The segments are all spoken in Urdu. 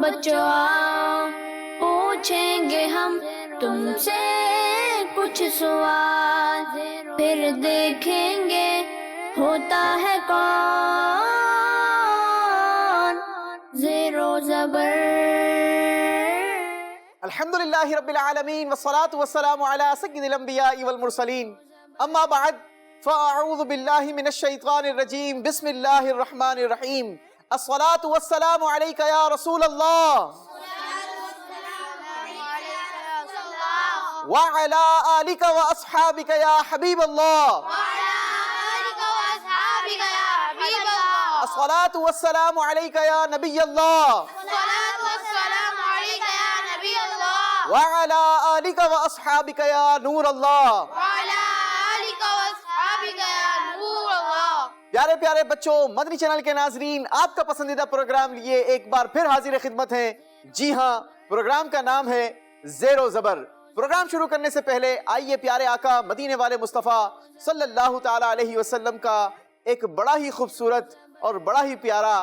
بچوں آؤ پوچھیں گے ہم تم سے کچھ سوال، پھر دیکھیں گے ہوتا ہے کون زیر و زبر۔ الحمدللہ رب العالمین والصلاة والسلام علی سید الانبیاء والمرسلین، اما بعد فاعوذ باللہ من الشیطان الرجیم، بسم اللہ الرحمن الرحیم۔ الصلاة والسلام علیکہ یا رسول اللہ وعلی آلک واصحابک یا حبیب اللہ۔ الصلاة والسلام علیکہ یا نبی اللہ وعلی آلک واصحابک یا نور اللہ۔ پیارے پیارے بچوں، مدنی چینل کے ناظرین، آپ کا پسندیدہ پروگرام لیے ایک بار پھر حاضر خدمت ہیں۔ جی ہاں، پروگرام کا نام ہے زیر و زبر۔ پروگرام شروع کرنے سے پہلے آئیے پیارے آقا مدینے والے مصطفیٰ صلی اللہ تعالی علیہ وسلم کا ایک بڑا ہی خوبصورت اور بڑا ہی پیارا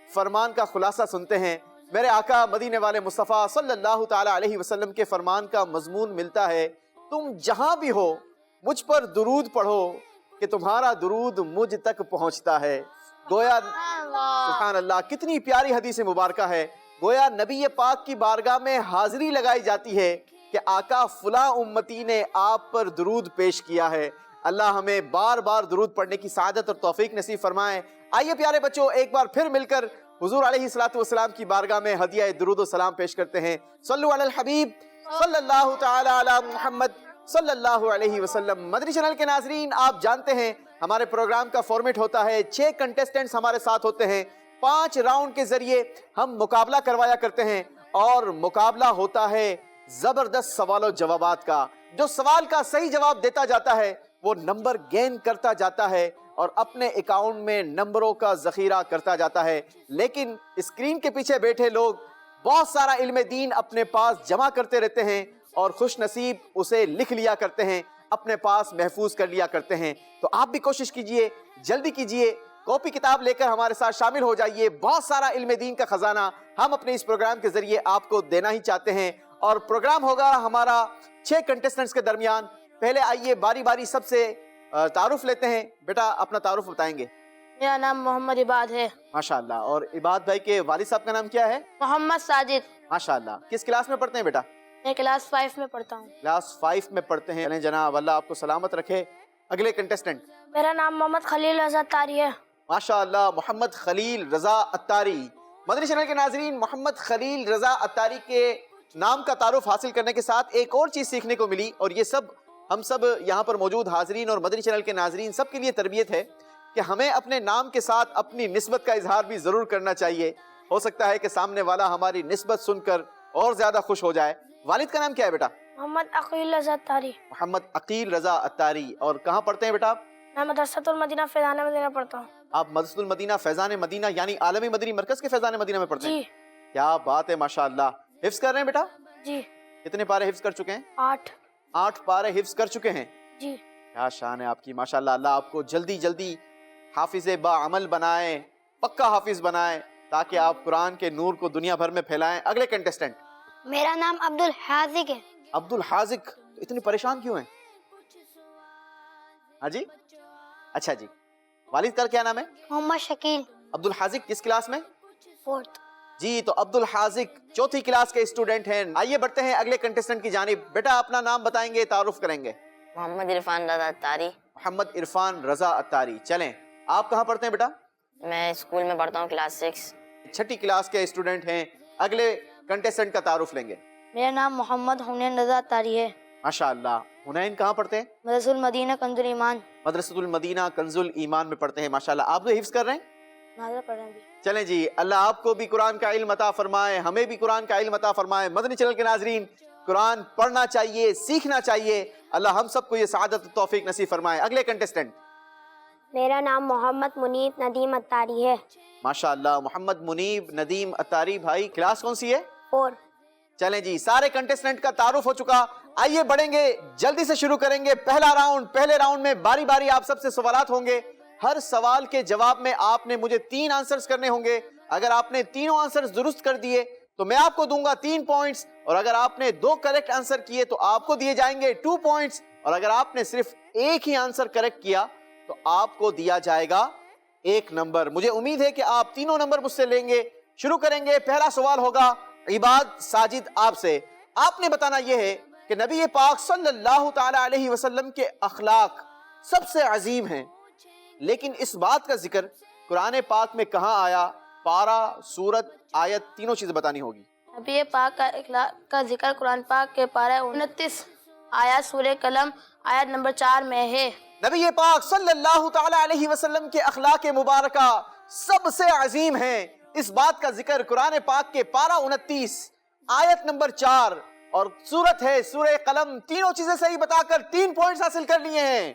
فرمان کا خلاصہ سنتے ہیں۔ میرے آقا مدینے والے مصطفیٰ صلی اللہ تعالی علیہ وسلم کے فرمان کا مضمون ملتا ہے، تم جہاں بھی ہو مجھ پر درود پڑھو کہ تمہارا درود مجھ تک پہنچتا ہے۔ گویا سبحان اللہ، کتنی پیاری حدیث مبارکہ ہے۔ گویا نبی پاک کی بارگاہ میں حاضری لگائی جاتی ہے کہ آقا فلاں امتی نے آپ پر درود پیش کیا ہے۔ اللہ ہمیں بار بار درود پڑھنے کی سعادت اور توفیق نصیب فرمائے۔ آئیے پیارے بچوں، ایک بار پھر مل کر حضور علیہ السلام کی بارگاہ میں ہدیہ درود و سلام پیش کرتے ہیں۔ صلو علی الحبیب صلی اللہ تعالی علی محمد صلی اللہ علیہ وسلم۔ مدنی چینل کے ناظرین، آپ جانتے ہیں ہمارے پروگرام کا فارمیٹ ہوتا ہے، 6 کنٹیسٹنٹس ہمارے ساتھ ہوتے ہیں، 5 راؤنڈ کے ذریعے ہم مقابلہ کروایا کرتے ہیں، اور مقابلہ ہوتا ہے زبردست سوال و جوابات کا۔ جو سوال کا صحیح جواب دیتا جاتا ہے وہ نمبر گین کرتا جاتا ہے اور اپنے اکاؤنٹ میں نمبروں کا ذخیرہ کرتا جاتا ہے۔ لیکن اسکرین کے پیچھے بیٹھے لوگ بہت سارا علم دین اپنے پاس جمع کرتے رہتے ہیں اور خوش نصیب اسے لکھ لیا کرتے ہیں، اپنے پاس محفوظ کر لیا کرتے ہیں۔ تو آپ بھی کوشش کیجئے، جلدی کیجئے، کاپی کتاب لے کر ہمارے ساتھ شامل ہو جائیے۔ بہت سارا علم دین کا خزانہ ہم اپنے اس پروگرام کے ذریعے آپ کو دینا ہی چاہتے ہیں، اور پروگرام ہوگا ہمارا 6 کنٹیسٹنٹس کے درمیان۔ پہلے آئیے باری باری سب سے تعارف لیتے ہیں۔ بیٹا اپنا تعارف بتائیں گے؟ میرا نام محمد عباد ہے۔ ماشاءاللہ۔ اور عباد بھائی کے والد صاحب کا نام کیا ہے؟ محمد ساجد۔ ماشاءاللہ۔ کس کلاس میں پڑھتے ہیں بیٹا؟ میں کلاس 5 میں پڑھتا ہوں۔ کلاس 5 میں پڑھتے ہیں۔ چلیں جناب، اللہ آپ کو سلامت رکھے۔ اگلے کنٹیسٹنٹ؟ میرا نام محمد خلیل رضا اتاری ہے۔ ماشاءاللہ، محمد خلیل رضا اتاری۔ مدنی چینل کے ناظرین، محمد خلیل رضا اتاری کے نام کا تعارف حاصل کرنے کے ساتھ ایک اور چیز سیکھنے کو ملی، اور یہ سب ہم سب یہاں پر موجود حاضرین اور مدنی چینل کے ناظرین سب کے لیے تربیت ہے کہ ہمیں اپنے نام کے ساتھ اپنی نسبت کا اظہار بھی ضرور کرنا چاہیے۔ ہو سکتا ہے کہ سامنے والا ہماری نسبت سن کر اور زیادہ خوش ہو جائے۔ والد کا نام کیا ہے بیٹا؟ محمد عقیل رضا اتاری۔ محمد عقیل رضا اتاری۔ اور کہاں پڑھتے ہیں بیٹا آپ؟ میں مدرسۃ المدینہ فیضان مدینہ پڑھتا ہوں۔ آپ مدرسۃ المدینہ فیضان مدینہ یعنی عالمی مدنی مرکز کے فیضان مدینہ میں پڑھتے ہیں؟ جی۔ کیا بات ہے، ماشاءاللہ۔ حفظ کر رہے ہیں بیٹا؟ جی۔ کتنے پارے حفظ کر چکے ہیں؟ 8 پارے حفظ کر چکے ہیں۔ جی۔ کیا شان ہے آپ کی، ماشاءاللہ۔ اللہ آپ کو جلدی جلدی حافظ با عمل بنائے، پکا حافظ بنائے، تاکہ آپ قرآن کے نور کو دنیا بھر میں پھیلائیں۔ اگلے کنٹیسٹنٹ؟ میرا نام عبد الحاذق ہے۔ عبد الحاذق۔ اتنی پریشان کیوں ہیں؟ ہاں جی، اچھا جی۔ والد کا کیا نام ہے؟ محمد شکیل۔ عبد الحاذق کس کلاس میں؟ 4th۔ جی، تو عبد الحاذق 4تھی کلاس کے اسٹوڈنٹ ہیں۔ آئیے بڑھتے ہیں اگلے کنٹیسٹنٹ کی جانب۔ بیٹا اپنا نام بتائیں گے، تعارف کریں گے؟ محمد عرفان رضا اتاری۔ محمد عرفان رضا اتاری۔ چلیں، آپ کہاں پڑھتے ہیں بیٹا؟ میں اسکول میں پڑھتا ہوں، کلاس 6۔ 6ٹھی کلاس کے اسٹوڈنٹ ہیں۔ اگلے کنٹیسٹنٹ کا تعارف لیں گے۔ میرا نام محمد حنین رضا اتاری ہے۔ ماشاءاللہ۔ حنین کہاں پڑھتے ہیں؟ مدرسۃ المدینہ کنز الایمان۔ مدرسۃ المدینہ کنز الایمان میں پڑھتے ہیں۔ ماشاءاللہ۔ آپ تو حفظ کر رہے ہیں؟ نازل پڑھ رہے ہیں بھی۔ چلیں جی، اللہ آپ کو بھی قرآن کا علم عطا فرمائے، ہمیں بھی قرآن کا علم عطا فرمائے۔ مدنی چینل کے ناظرین، قرآن پڑھنا چاہیے، سیکھنا چاہیے۔ اللہ ہم سب کو یہ سعادت و توفیق نصیب فرمائے۔ اگلے کنٹیسٹنٹ؟ میرا نام محمد منیب ندیم اتاری ہے۔ ماشاءاللہ، محمد منیب ندیم اتاری بھائی۔ کلاس کون سی ہے؟ 4۔ چلیں جی، سارے کنٹیسٹنٹ کا تعارف ہو چکا۔ آئیے بڑھیں گے، جلدی سے شروع کریں گے پہلا راؤنڈ۔ پہلے راؤنڈ میں باری باری آپ سب سے سوالات ہوں گے۔ ہر سوال کے جواب میں آپ نے مجھے 3 آنسرز کرنے ہوں گے۔ اگر آپ نے تینوں آنسرز درست کر دیے تو میں آپ کو دوں گا 3 پوائنٹس، اور اگر آپ نے 2 کریکٹ آنسر کیے تو آپ کو دیے جائیں گے 2 پوائنٹس، اور اگر آپ نے صرف ایک ہی آنسر کریکٹ کیا تو آپ کو دیا جائے گا 1 نمبر۔ مجھے امید ہے کہ آپ تینوں نمبر مجھ سے لیں گے۔ شروع کریں گے، پہلا سوال ہوگا عباد ساجد آپ سے۔ آپ نے بتانا یہ ہے کہ نبی پاک صلی اللہ تعالی علیہ وسلم کے اخلاق سب سے عظیم ہیں، لیکن اس بات کا ذکر قرآن پاک میں کہاں آیا؟ پارہ، سورت، آیت، تینوں چیزیں بتانی ہوگی۔ نبی پاک کا اخلاق کا ذکر قرآن پاک کے پارہ 29 آیت سورہ قلم آیت نمبر 4 میں ہے۔ نبی پاک صلی اللہ تعالی علیہ وسلم کے اخلاق مبارکہ سب سے عظیم ہیں، اس بات کا ذکر قرآن پاک کے پارہ 29 آیت نمبر 4 اور سورت ہے سورہ قلم، تینوں چیزیں صحیح بتا کر 3 پوائنٹس حاصل کر لیے ہیں۔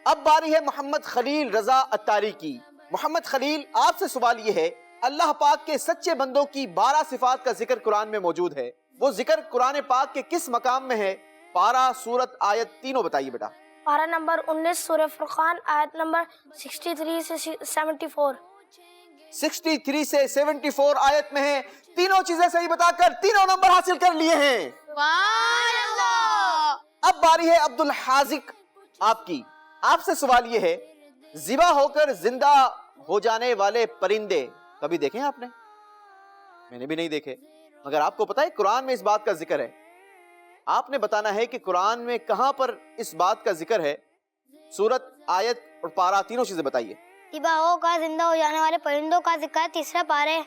اب باری ہے محمد خلیل رضا اتاری کی۔ محمد خلیل، آپ سے سوال یہ ہے، اللہ پاک کے سچے بندوں کی 12 صفات کا ذکر قرآن میں موجود ہے، وہ ذکر قرآن پاک کے کس مقام میں ہے؟ پارہ، سورت، آیت، تینوں بتائیے بیٹا۔ پارہ نمبر 19 سورہ فرقان آیت نمبر 63 سے 74۔ 63 سے 74 آیت میں ہے، تینوں چیزیں صحیح بتا کر تینوں نمبر حاصل کر لیے ہیں۔ اب باری ہے عبد الحازق آپ کی۔ آپ سے سوال یہ ہے، ذبح ہو کر زندہ ہو جانے والے پرندے کبھی دیکھیں آپ نے؟ میں نے بھی نہیں دیکھے، مگر آپ کو پتا ہے قرآن میں اس بات کا ذکر ہے۔ آپ نے بتانا ہے کہ قرآن میں کہاں پر اس بات کا ذکر ہے۔ سورت، آیت اور پارہ، تینوں چیزیں بتائیے۔ ذبح ہو کر زندہ ہو جانے والے پرندوں کا ذکر تیسرے پارے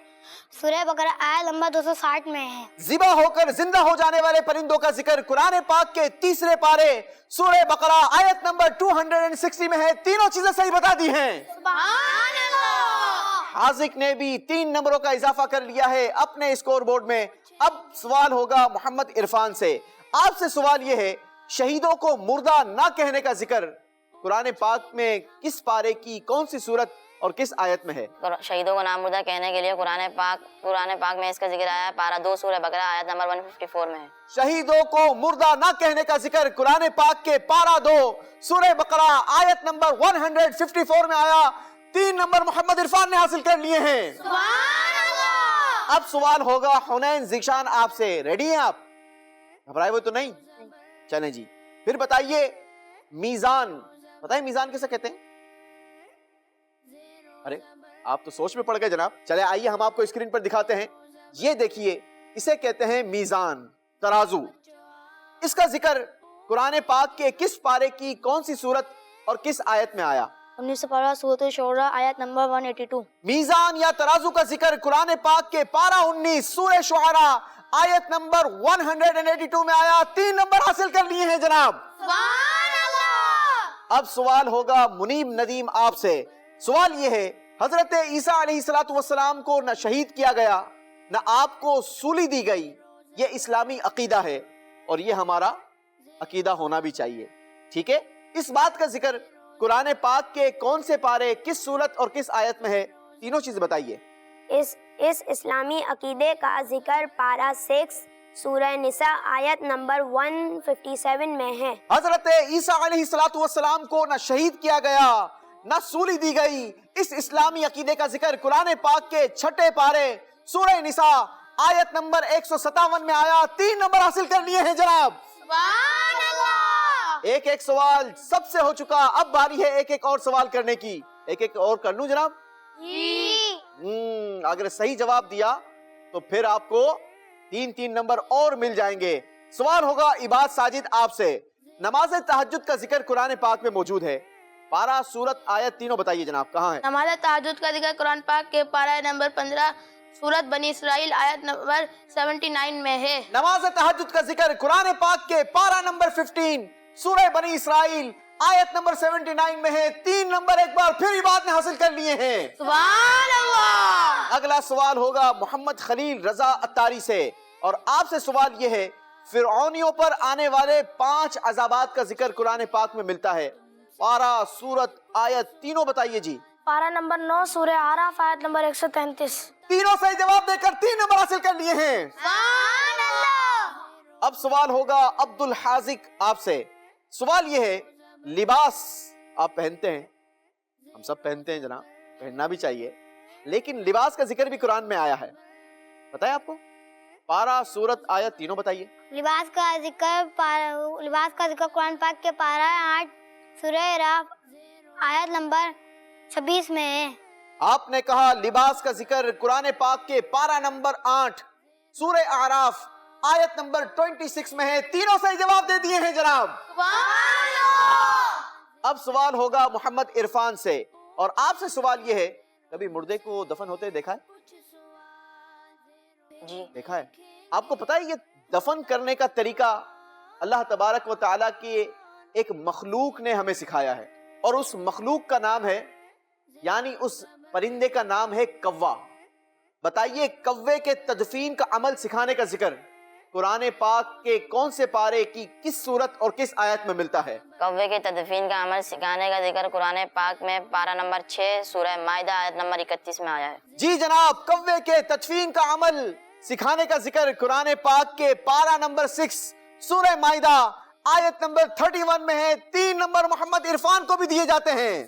سورہ بقرہ آیت نمبر 260 میں ہے۔ ذبح ہو کر زندہ ہو جانے والے پرندوں کا ذکر قرآن پاک کے تیسرے پارے سورہ بقرہ آیت نمبر 260 میں ہے، تینوں چیزیں صحیح بتا دی ہیں۔ حاذق نے بھی 3 نمبروں کا اضافہ کر لیا ہے اپنے اسکور بورڈ میں۔ اب سوال ہوگا محمد عرفان سے۔ آپ سے سوال یہ ہے، شہیدوں کو مردہ نہ کہنے کا ذکر قرآن پاک میں کس پارے کی کون سی سورت اور کس آیت میں ہے؟ شہیدوں کو نامردہ کہنے کے لیے قرآن پاک میں اس کا ذکر آیا ہے، پارہ 2 سورہ بقرہ آیت نمبر 154 میں ہے۔ شہیدوں کو مردہ نہ کہنے کا ذکر قرآن پاک کے پارہ 2 سورہ بقرہ آیت نمبر 154 میں آیا۔ 3 نمبر محمد عرفان نے حاصل کر لیے ہیں۔ اب سوال ہوگا حنین ذیشان آپ سے، ریڈی ہیں آپ؟ گھبرائے ہوئے تو نہیں؟ چلیں جی، پھر بتائیے میزان، بتائیں میزان کیسے کہتے ہیں؟ ارے آپ تو سوچ میں پڑ گئے جناب۔ چلے آئیے ہم آپ کو اسکرین پر دکھاتے ہیں، یہ دیکھیے، اسے کہتے ہیں میزان، ترازو۔ اس کا ذکر قرآن پاک کے کس پارے کی کون سی سورت اور کس آیت میں آیا؟ 19 پارہ سورۃ الشعراء آیت نمبر 182۔ میزان یا ترازو کا ذکر قرآن پاک کے پارہ 19 سورہ شعراء آیت نمبر 182 میں آیا۔ 3 نمبر حاصل کر لیے ہیں جناب۔ اب سوال ہوگا منیب ندیم آپ سے۔ سوال یہ ہے، حضرت عیسیٰ علیہ السلام کو نہ شہید کیا گیا نہ آپ کو سولی دی گئی، یہ اسلامی عقیدہ ہے اور یہ ہمارا عقیدہ ہونا بھی چاہیے، ٹھیک ہے؟ اس بات کا ذکر قرآن پاک کے کون سے پارے، کس سورت اور کس آیت میں ہے؟ تینوں چیزیں بتائیے۔ اس اسلامی عقیدے کا ذکر پارہ 6 سورہ نساء آیت نمبر 157 میں ہے۔ حضرت عیسیٰ علیہ السلام کو نہ شہید کیا گیا نہ سولی دی گئی، اس اسلامی عقیدے کا ذکر قرآن پاک کے 6 پارے سورہ نساء آیت نمبر 157 میں آیا۔ 3 نمبر حاصل کر لیے ہیں جناب۔ ایک سوال سب سے ہو چکا، اب باری ہے ایک اور سوال کرنے کی۔ ایک اور کر لوں جناب؟ اگر صحیح جواب دیا تو پھر آپ کو 3 نمبر اور مل جائیں گے۔ سوال ہوگا عباد ساجد آپ سے۔ نماز تہجد کا ذکر قرآن پاک میں موجود ہے، پارہ، سورت، آیت، تینوں بتائیے جناب کہاں ہے؟ نماز تہجد کا ذکر قرآن پاک کے پارہ نمبر 15 سورت بنی اسرائیل آیت نمبر 79 میں ہے۔ نماز تہجد کا ذکر قرآن پاک کے پارہ نمبر 15 سورہ بنی اسرائیل آیت نمبر 79 میں ہے۔ 3 نمبر ایک بار پھر عباد نے حاصل کر لیے ہیں۔ سبحان اللہ۔ اگلا سوال ہوگا محمد خلیل رضا اتاری سے، اور آپ سے سوال یہ ہے، فرعونیوں پر آنے والے 5 عذابات کا ذکر قرآن پاک میں ملتا ہے، پارہ، سورت، آیت، تینوں بتائیے جی۔ پارہ نمبر 9 سورہ آراف آیت نمبر 133۔ تینوں صحیح جواب دے کر 3 نمبر حاصل کر لیے ہیں۔ سبحان اللہ۔ اب سوال ہوگا عبد الحازق آپ سے۔ سوال یہ ہے، لباس آپ پہنتے ہیں، ہم سب پہنتے ہیں جناب، پہننا بھی چاہیے، لیکن لباس کا ذکر بھی قرآن میں آیا ہے. بتائیں آپ کو پارہ، سورت، آیت تینوں بتائیے. لباس کا ذکر قرآن پاک کے پارہ 8 سورہ اعراف آیت نمبر 26 میں ہے. آپ نے کہا لباس کا ذکر قرآن پاک کے پارہ نمبر 8 سورہ اعراف آیت نمبر 26 میں ہے. تینوں صحیح جواب دے دیے ہیں جناب. اب سوال ہوگا محمد عرفان سے، اور آپ سے سوال یہ ہے، کبھی مردے کو دفن ہوتے دیکھا ہے؟ جی دیکھا ہے. آپ کو پتا ہے یہ دفن کرنے کا طریقہ اللہ تبارک و تعالیٰ کی ایک مخلوق نے ہمیں سکھایا ہے، اور اس مخلوق کا نام ہے، یعنی اس پرندے کا نام ہے کوا. بتائیے کوے کے تدفین کا عمل سکھانے کا ذکر قرآن پاک کے کون سے پارے کی کس سورت اور کس آیت میں ملتا ہے؟ کوے کے تدفین کا عمل سکھانے کا ذکر قرآن پاک میں پارہ نمبر 6 سورہ مائدہ آیت نمبر 31 میں آیا ہے. جی جناب، کوے کے تدفین کا عمل سکھانے کا ذکر قرآن پاک کے پارہ نمبر 6 سورہ مائدہ آیت نمبر 31 میں ہے. 3 نمبر محمد عرفان کو بھی دیے جاتے ہیں.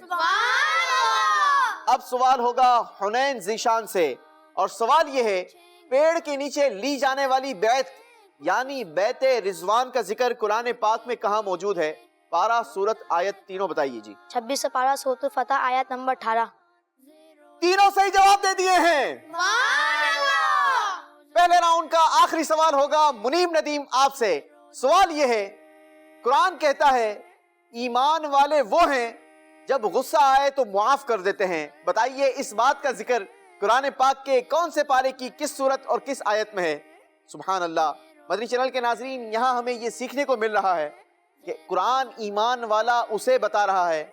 اب سوال ہوگا حنین ذیشان سے، اور سوال یہ ہے، پیڑ کے نیچے لی جانے والی بیعت یعنی بیعت رضوان کا ذکر قرآن پاک میں کہاں موجود ہے؟ پارہ، سورت، آیت تینوں بتائیے جی. 26 سے پارہ سورۃ الفتح آیت نمبر 18. تینوں صحیح جواب دے دیے ہیں. پہلے راؤنڈ کا آخری سوال ہوگا منیب ندیم آپ سے. سوال یہ ہے، قرآن کہتا ہے ایمان والے وہ ہیں جب غصہ آئے تو معاف کر دیتے ہیں. بتائیے اس بات کا ذکر قرآن پاک کے کون سے پارے کی کس سورت اور کس آیت میں ہے؟ سبحان اللہ. مدنی چینل کے ناظرین، یہاں ہمیں یہ سیکھنے کو مل رہا ہے کہ قرآن ایمان والا اسے بتا رہا ہے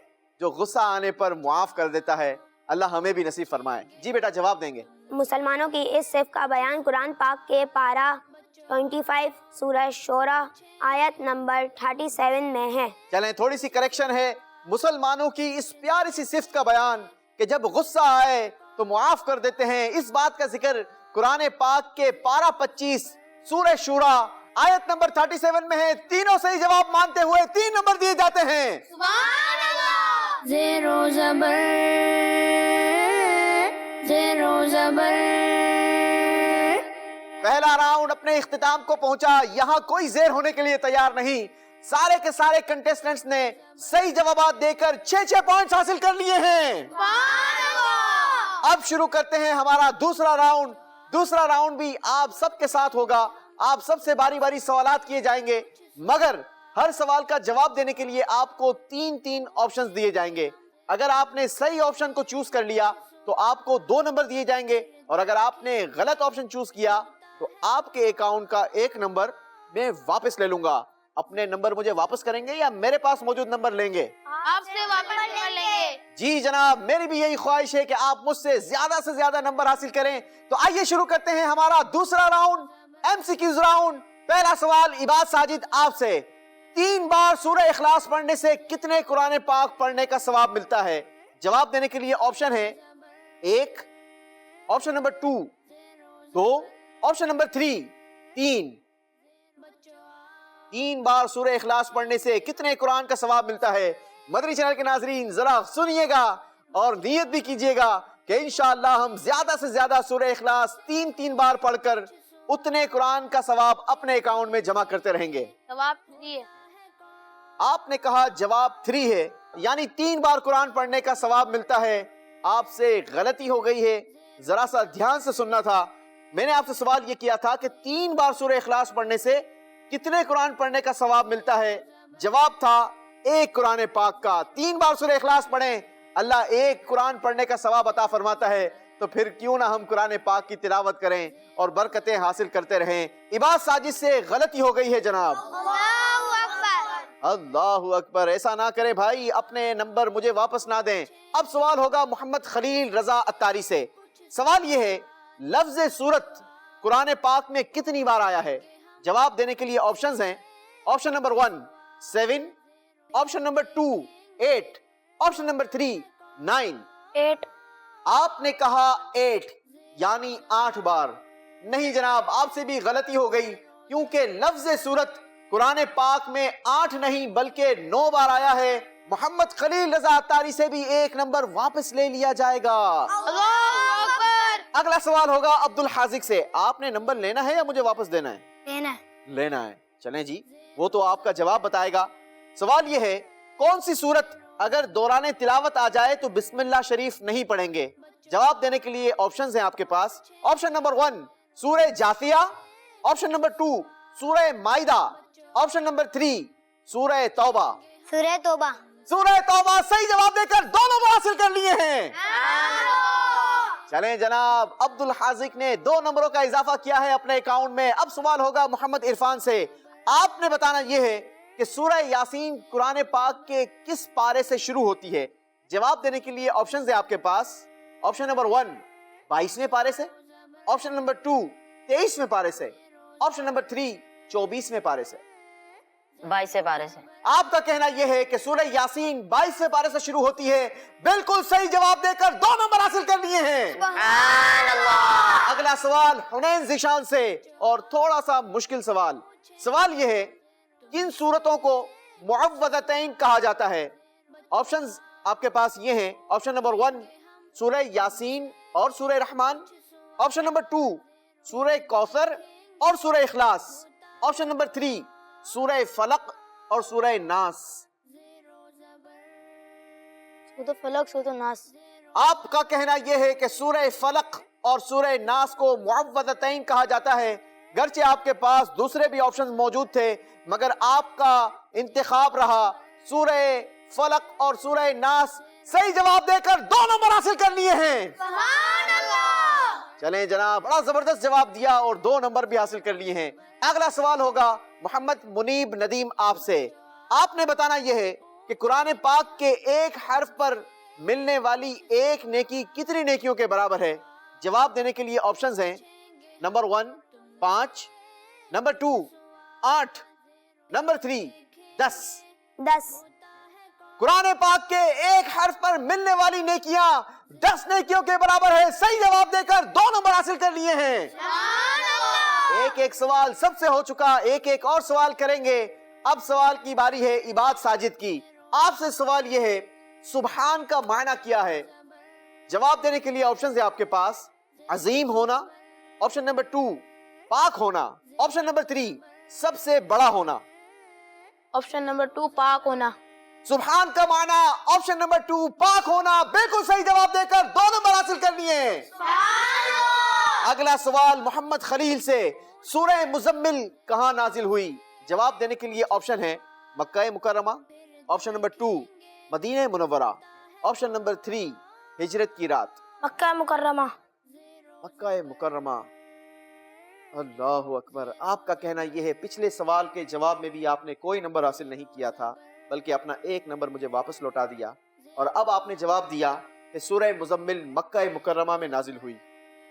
جو غصہ آنے پر معاف کر دیتا ہے. اللہ ہمیں بھی نصیب فرمائے. جی بیٹا جواب دیں گے. مسلمانوں کی اس صف کا بیان قرآن پاک کے پارہ 25 سورہ شورى آیت نمبر 37 میں ہے. چلیں تھوڑی سی کریکشن ہے. مسلمانوں کی اس پیاری سی صفت کا بیان کہ جب غصہ آئے تو معاف کر دیتے ہیں، اس بات کا ذکر قرآن پاک کے پارہ 25 سورہ شورى آیت نمبر 37 میں ہے. تینوں صحیح جواب مانتے ہوئے 3 نمبر دیے جاتے ہیں. زیر و زبر، زیر و زبر. پہلا راؤنڈ اپنے اختتام کو پہنچا. یہاں کوئی زیر ہونے کے لیے تیار نہیں. سارے کے سارے کنٹیسٹنٹس نے صحیح جوابات دے کر 6 پوائنٹس حاصل کر لیے ہیں. اب شروع کرتے ہیں ہمارا دوسرا راؤنڈ. دوسرا راؤنڈ بھی آپ سب کے ساتھ ہوگا. آپ سب سے باری باری سوالات کیے جائیں گے، مگر ہر سوال کا جواب دینے کے لیے آپ کو 3 آپشنز دیے جائیں گے. اگر آپ نے صحیح آپشن کو چوز کر لیا تو آپ کو 2 نمبر دیے جائیں گے، اور اگر آپ نے غلط آپشن چوز کیا تو آپ کے اکاؤنٹ کا 1 نمبر میں واپس لے لوں گا. اپنے نمبر مجھے واپس کریں گے یا میرے پاس موجود نمبر لیں گے؟ آپ سے واپس کر لیں گے. جی جناب، میری بھی یہی خواہش ہے کہ آپ مجھ سے زیادہ نمبر حاصل کریں. تو آئیے شروع کرتے ہیں ہمارا دوسرا راؤنڈ، MCQs راؤنڈ. پہلا سوال عباد ساجد آپ سے. 3 بار سورہ اخلاص پڑھنے سے کتنے قرآن پاک پڑھنے کا ثواب ملتا ہے؟ جواب دینے کے لیے آپشن ہے 1، آپشن نمبر 2 2، آپشن نمبر 3 3. 3 بار سورہ اخلاص پڑھنے سے کتنے قرآن کا ثواب ملتا ہے؟ مدنی چینل کے ناظرین ذرا سنیے گا اور نیت بھی کیجئے گا کہ انشاءاللہ ہم زیادہ سے زیادہ سورہ اخلاص 3 بار پڑھ کر اتنے قرآن کا ثواب اپنے اکاؤنٹ میں جمع کرتے رہیں گے. جواب دیے. آپ نے کہا جواب 3 ہے، یعنی 3 بار قرآن پڑھنے کا ثواب ملتا ہے. آپ سے غلطی ہو گئی ہے، ذرا سا دھیان سے سننا تھا. میں نے آپ سے سوال یہ کیا تھا کہ 3 بار سورہ اخلاص پڑھنے سے کتنے قرآن پڑھنے کا ثواب ملتا ہے؟ جواب تھا 1 قرآن پاک کا. 3 بار سورہ اخلاص پڑھیں، اللہ 1 قرآن پڑھنے کا ثواب عطا فرماتا ہے. تو پھر کیوں نہ ہم قرآن پاک کی تلاوت کریں اور برکتیں حاصل کرتے رہیں. عباد ساجد سے غلطی ہو گئی ہے جناب. اللہ اکبر. ایسا نہ کریں بھائی، اپنے نمبر مجھے واپس نہ دیں. اب سوال ہوگا محمد خلیل رضا اتاری سے. سوال یہ ہے، لفظ سورت قرآن پاک میں کتنی بار آیا ہے؟ جواب دینے کے لیے آپشنز ہیں. Option number 1 7، option number 2 8، option number 3 9. 8. آپ نے کہا 8 یعنی 8 بار. نہیں جناب، آپ سے بھی غلطی ہو گئی، کیونکہ لفظ سورت قرآن پاک میں 8 نہیں بلکہ 9 بار آیا ہے. محمد خلیل رضا اتاری سے بھی 1 نمبر واپس لے لیا جائے گا. اللہ اکبر. اگلا سوال ہوگا عبد الحازق سے. آپ نے نمبر لینا ہے یا مجھے واپس دینا ہے؟ لینا. لینا ہے. چلیں جی وہ تو آپ کا جواب بتائے گا. سوال یہ ہے کون سی سورت اگر دوران تلاوت آ جائے تو بسم اللہ شریف نہیں پڑھیں گے؟ جواب دینے کے لیے آپشنز ہیں آپ کے پاس. آپشن نمبر 1 سورہ جاثیہ، آپشن نمبر 2 سورہ مائدہ، آپشن نمبر 3 سورہ توبہ. سورہ توبہ. سورہ توبہ صحیح جواب دے کر 2 نمبر حاصل کر لیے ہیں. چلیں جناب عبد الحازق نے 2 نمبروں کا اضافہ کیا ہے اپنے اکاؤنٹ میں. اب سوال ہوگا محمد عرفان سے. آپ نے بتانا یہ ہے کہ سورہ یاسین قرآن پاک کے کس پارے سے شروع ہوتی ہے؟ جواب دینے کے لیے آپشنز ہیں آپ کے پاس. آپشن نمبر 1 22ویں پارے سے، آپشن نمبر 2 23ویں پارے سے، آپشن نمبر 3 24ویں پارے سے. 22 پارے سے. آپ کا کہنا یہ ہے کہ سورہ یاسین 22ویں پارے سے شروع ہوتی ہے. بالکل صحیح جواب دے کر 2 نمبر حاصل کر لیے ہیں. اگلا سوال حنین ذیشان سے اور تھوڑا سا مشکل سوال. سوال یہ ہے کن سورتوں کو معوذتین کہا جاتا ہے؟ آپشنز آپ کے پاس یہ ہیں. آپشن نمبر 1 سورہ یاسین اور سورہ رحمان، آپشن نمبر 2 سورہ کوثر اور سورہ اخلاص، آپشن نمبر 3 سورہ فلق اور سورہ ناس. سورۃ فلق، سورۃ الناس. آپ کا کہنا یہ ہے کہ سورہ فلق اور سورہ ناس کو معوذتین کہا جاتا ہے. گرچہ آپ کے پاس دوسرے بھی آپشن موجود تھے مگر آپ کا انتخاب رہا سورہ فلق اور سورہ ناس. صحیح جواب دے کر 2 نمبر حاصل کر لیے ہیں. چلیں جناب بڑا زبردست جواب دیا اور 2 نمبر بھی حاصل کر لیے ہیں. اگلا سوال ہوگا محمد منیب ندیم آپ سے. آپ نے بتانا یہ ہے کہ قرآن پاک کے ایک حرف پر ملنے والی ایک نیکی کتنی نیکیوں کے برابر ہے؟ جواب دینے کے لیے آپشنز ہیں. Number 1 5، number 2 8، number 3 10. 10. قرآن پاک کے ایک حرف پر ملنے والی نیکیاں 10 نیکیوں کے برابر ہے. صحیح جواب دے کر 2 نمبر حاصل کر لیے ہیں. ایک سوال سب سے ہو چکا، ایک اور سوال کریں گے. اب سوال کی باری ہے عباد ساجد کی. آپ سے سوال یہ ہے سبحان کا معنی کیا ہے؟ جواب دینے کے لیے آپشنز ہیں آپ کے پاس. عظیم ہونا، آپشن نمبر 2 پاک ہونا، آپشن نمبر 3 سب سے بڑا ہونا. آپشن نمبر 2 پاک ہونا. سبحان کا معنی آپشن نمبر 2 پاک ہونا. بالکل صحیح جواب دے کر 2 نمبر حاصل کر لیے ہیں. اگلا سوال محمد خلیل سے. سورہ مزمل کہاں نازل ہوئی؟ جواب دینے کے لیے آپشن ہے مکہ مکرمہ، آپشن نمبر 2 مدینہ منورہ، آپشن نمبر 3 ہجرت کی رات. مکہ مکرمہ. مکہ مکرمہ. اللہ اکبر. آپ کا کہنا یہ ہے پچھلے سوال کے جواب میں بھی آپ نے کوئی نمبر حاصل نہیں کیا تھا بلکہ اپنا 1 نمبر مجھے واپس لوٹا دیا اور اب آپ نے جواب دیا کہ سورہ مزمل مکہ مکرمہ میں نازل ہوئی.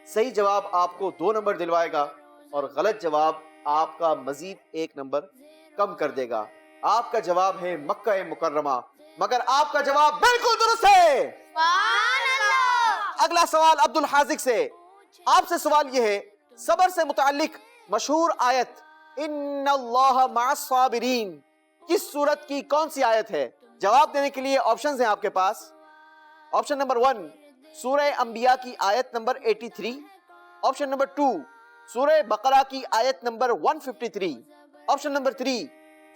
صحیح جواب آپ کو 2 نمبر دلوائے گا اور غلط جواب آپ کا مزید 1 نمبر کم کر دے گا. آپ کا جواب ہے مکہ مکرمہ مگر آپ کا جواب بالکل درست ہے. اگلا سوال عبد الحازق سے. آپ سے سوال یہ ہے صبر سے متعلق مشہور آیت ان اللہ مع الصابرین کس سورت کی کون سی آیت ہے؟ جواب دینے کے لیے آپشنز ہیں آپ کے پاس. آپشن نمبر 1 سورہ انبیاء کی آیت نمبر 83، آپشن نمبر 2 سورہ بقرہ کی آیت نمبر 153، آپشن نمبر 3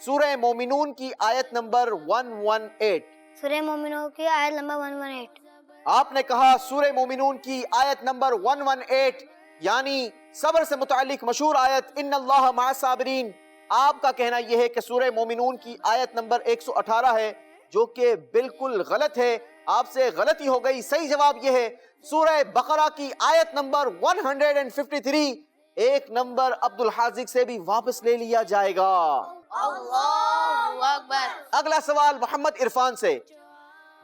سورہ مومنون کی آیت نمبر 118. سورہ مومنون کی آیت نمبر 118. آپ نے کہا سورہ مومنون کی آیت نمبر 118 یعنی صبر سے متعلق مشہور آیت ان اللہ مع الصابرین. آپ کا کہنا یہ ہے کہ سورہ مومنون کی آیت نمبر 118 ہے جو کہ بالکل غلط ہے. آپ سے غلطی ہو گئی. صحیح جواب یہ ہے سورہ بقرہ کی آیت نمبر 153. 1 نمبر عبد الحازق سے بھی واپس لے لیا جائے گا. اللہ اکبر. اگلا سوال محمد عرفان سے.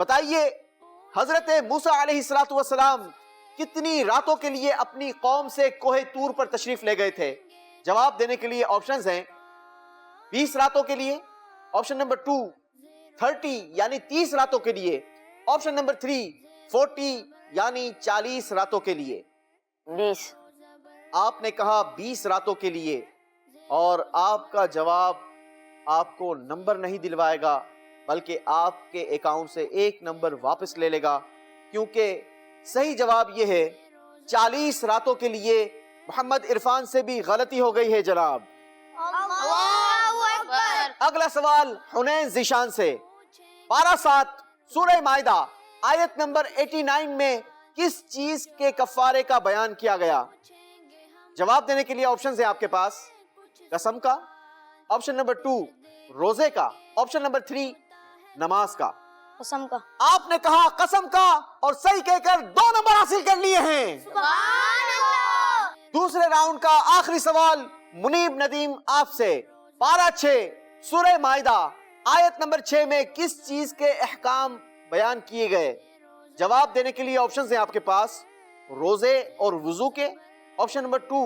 بتائیے حضرت موسیٰ علیہ السلام کتنی راتوں کے لیے اپنی قوم سے کوہ طور پر تشریف لے گئے تھے؟ جواب دینے کے لیے آپشنز ہیں 20 راتوں کے لیے، آپشن نمبر 2 30 یعنی 30 راتوں کے لیے، آپشن نمبر 3 40 یعنی 40 راتوں کے لیے. 20. آپ نے کہا 20 راتوں کے لیے اور آپ کا جواب آپ کو نمبر نہیں دلوائے گا بلکہ آپ کے اکاؤنٹ سے 1 نمبر واپس لے لے گا کیونکہ صحیح جواب یہ ہے 40 راتوں کے لیے محمد عرفان سے بھی غلطی ہو گئی ہے جناب۔ اگلا سوال حنین ذیشان سے، پارہ 7 سورہ مائدہ آیت نمبر 89 میں کس چیز کے کفارے کا بیان کیا گیا؟ جواب دینے کے لیے آپشنز ہیں آپ کے پاس، قسم کا، آپشن نمبر 2 روزے کا، آپشن نمبر 3 نماز کا۔ قسم کا۔ آپ نے کہا قسم کا اور صحیح کہہ کر 2 نمبر حاصل کر لیے ہیں۔ دوسرے راؤنڈ کا آخری سوال منیب ندیم آپ سے، پارہ 6 سورہ مائدہ آیت نمبر 6 میں کس چیز کے احکام بیان کیے گئے؟ جواب دینے کے لیے آپشنز ہیں آپ کے پاس، روزے اور وضو کے، آپشن نمبر 2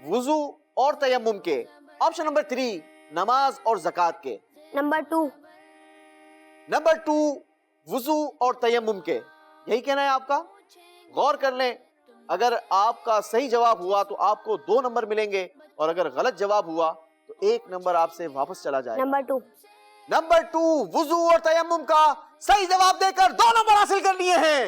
وضو اور تیمم کے، آپشن نمبر 3 نماز اور زکوٰۃ کے۔ نمبر 2 نمبر 2 وضو اور تیمم کے، یہی کہنا ہے آپ کا؟ غور کر لیں، اگر آپ کا صحیح جواب ہوا تو آپ کو 2 نمبر ملیں گے، اور اگر غلط جواب ہوا تو 1 نمبر آپ سے واپس چلا جائے۔ نمبر 2 نمبر 2 وضو اور تیمم کا صحیح جواب دے کر 2 نمبر حاصل کر لیے ہیں۔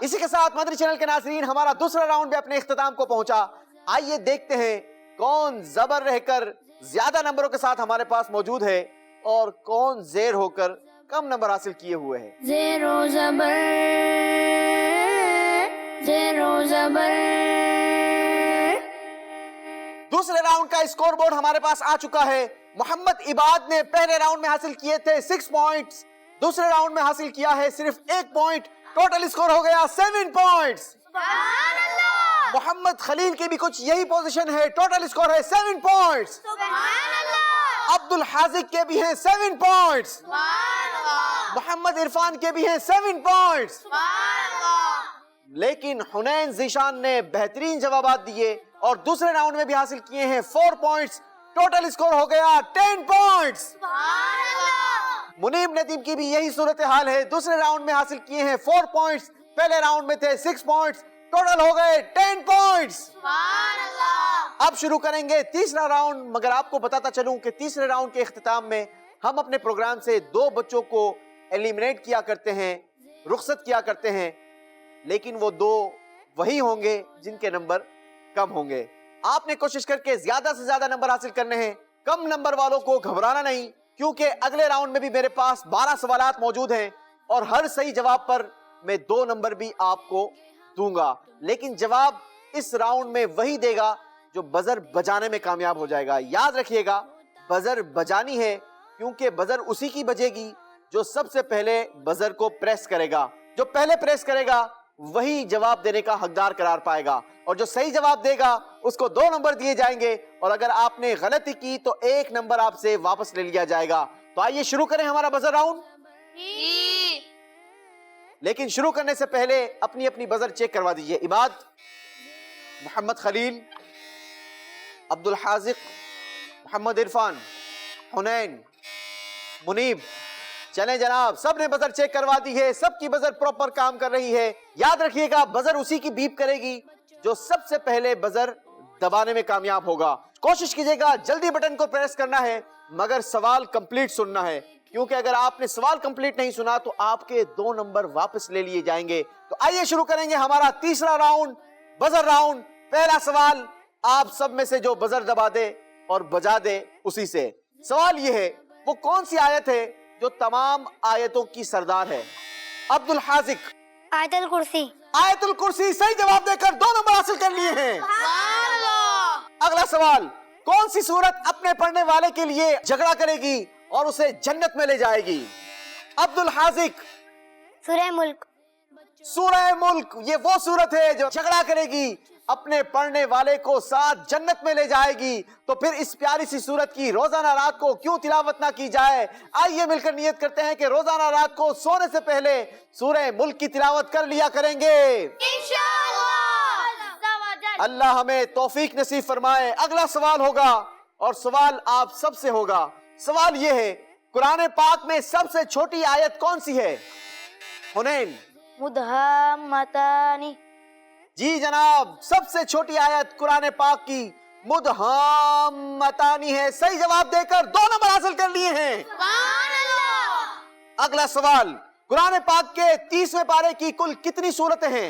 اسی کے ساتھ مدنی چینل کے ناظرین، ہمارا دوسرا راؤنڈ بھی اپنے اختتام کو پہنچا۔ آئیے دیکھتے ہیں کون زبر رہ کر زیادہ نمبروں کے ساتھ ہمارے پاس موجود ہے اور کون زیر ہو کر کم نمبر حاصل کیے ہوئے ہیں۔ زیر و زبر، زیر و زبر۔ دوسرے راؤنڈ کا اسکور بورڈ ہمارے پاس آ چکا ہے۔ محمد عباد نے پہلے راؤنڈ میں حاصل کیے تھے 6 پوائنٹس، دوسرے راؤنڈ میں حاصل کیا ہے صرف 1 پوائنٹ، ٹوٹل اسکور ہو گیا 7 پوائنٹس۔ محمد خلیل کی بھی کچھ یہی پوزیشن ہے، ٹوٹل اسکور ہے 7 پوائنٹس۔ عبد الحازق کے بھی ہیں 7 پوائنٹس، محمد عرفان کے بھی ہیں 7 پوائنٹس، لیکن حنین ذیشان نے بہترین جوابات دیے اور دوسرے راؤنڈ میں بھی حاصل کیے ہیں 4 پوائنٹس، ٹوٹل اسکور ہو گیا 10 پوائنٹس۔ منیب ندیم کی بھی یہی صورتحال ہے، دوسرے راؤنڈ میں حاصل کیے ہیں 4 پوائنٹس، پہلے راؤنڈ میں تھے 6 پوائنٹس، ٹوٹل ہو گئے 10 پوائنٹس۔ اب شروع کریں گے تیسرا راؤنڈ، مگر آپ کو بتاتا چلوں کہ تیسرے راؤنڈ کے اختتام میں ہم اپنے پروگرام سے 2 بچوں کو ایلیمنیٹ کیا کرتے ہیں، رخصت کیا کرتے ہیں، لیکن وہ 2 وہی ہوں گے جن کے نمبر کم ہوں گے۔ آپ نے کوشش کر کے زیادہ سے زیادہ نمبر حاصل کرنے ہیں، کم نمبر والوں کو گھبرانا نہیں، کیونکہ اگلے راؤنڈ میں بھی میرے پاس 12 سوالات موجود ہیں اور ہر صحیح جواب پر میں 2 نمبر بھی آپ کو دوں گا، لیکن جواب اس راؤنڈ میں وہی دے گا جو بزر بجانے میں کامیاب ہو جائے گا۔ یاد رکھیے گا بزر بجانی ہے، کیونکہ بزر اسی کی بجے گی جو سب سے پہلے بزر کو پریس کرے گا، جو پہلے پریس کرے گا وہی جواب دینے کا حقدار قرار پائے گا، اور جو صحیح جواب دے گا اس کو 2 نمبر دیے جائیں گے، اور اگر آپ نے غلطی کی تو 1 نمبر آپ سے واپس لے لیا جائے گا۔ تو آئیے شروع کریں ہمارا بزر راؤنڈ، لیکن شروع کرنے سے پہلے اپنی اپنی بزر چیک کروا دیجئے۔ عباد، محمد خلیل، عبد الحازق، محمد عرفان، حنین، منیب، چلیں جناب، سب نے بزر چیک کروا دی ہے، سب کی بزر پراپر کام کر رہی ہے۔ یاد رکھیے گا بزر اسی کی بیپ کرے گی جو سب سے پہلے بزر دبانے میں کامیاب ہوگا۔ کوشش کیجئے گا جلدی بٹن کو پریس کرنا ہے، مگر سوال کمپلیٹ سننا ہے، کیونکہ اگر آپ نے سوال کمپلیٹ نہیں سنا تو آپ کے 2 نمبر واپس لے لیے جائیں گے۔ تو آئیے شروع کریں گے ہمارا تیسرا راؤنڈ، بزر راؤنڈ۔ پہلا سوال، آپ سب میں سے جو بزر دبا دے اور بجا دے اسی سے۔ سوال یہ ہے، وہ کون سی آیت ہے جو تمام آیتوں کی سردار ہے؟ عبد الحازق، آیت الکرسی۔ آیت الکرسی صحیح جواب دے کر 2 نمبر حاصل کر لیے ہیں۔ اگلا سوال، کون سی سورت اپنے پڑھنے والے کے لیے جھگڑا کرے گی اور اسے جنت میں لے جائے گی؟ عبد الحازق، سورہ ملک۔ سورہ ملک، یہ وہ سورت ہے جو جھگڑا کرے گی، اپنے پڑھنے والے کو ساتھ جنت میں لے جائے گی۔ تو پھر اس پیاری سی سورت کی روزانہ رات کو کیوں تلاوت نہ کی جائے؟ آئیے مل کر نیت کرتے ہیں کہ روزانہ رات کو سونے سے پہلے سورہ ملک کی تلاوت کر لیا کریں گے۔ اللہ ہمیں توفیق نصیب فرمائے۔ اگلا سوال ہوگا اور سوال آپ سب سے ہوگا۔ سوال یہ ہے، قرآن پاک میں سب سے چھوٹی آیت کون سی ہے؟ حنین، مدھامتانی۔ جی جناب، سب سے چھوٹی آیت قرآن پاک کی مدھامتانی ہے، صحیح جواب دے کر 2 نمبر حاصل کر لیے ہیں۔ اگلا سوال، قرآن پاک کے 30ویں پارے کی کل کتنی سورتیں ہیں؟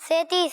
37।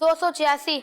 286।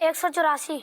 184।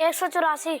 184।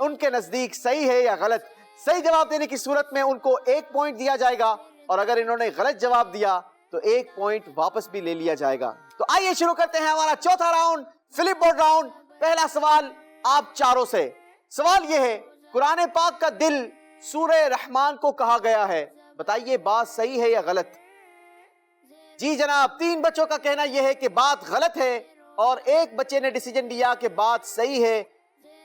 ان کے نزدیک صحیح ہے یا غلط؟ صحیح جواب دینے کی صورت میں ان کو 1 پوائنٹ دیا جائے گا، اور اگر انہوں نے غلط جواب دیا تو 1 پوائنٹ واپس بھی لے لیا جائے گا۔ تو آئیے شروع کرتے ہیں ہمارا چوتھا راؤنڈ، فلپ بورڈ راؤنڈ۔ پہلا سوال آپ چاروں سے، سوال یہ ہے، قرآن پاک کا دل سورہ رحمان کو کہا گیا ہے، بتائیے بات صحیح ہے یا غلط؟ جی جناب، 3 بچوں کا کہنا یہ ہے کہ بات غلط ہے، اور 1 بچے نے ڈیسیجن لیا کہ بات صحیح ہے۔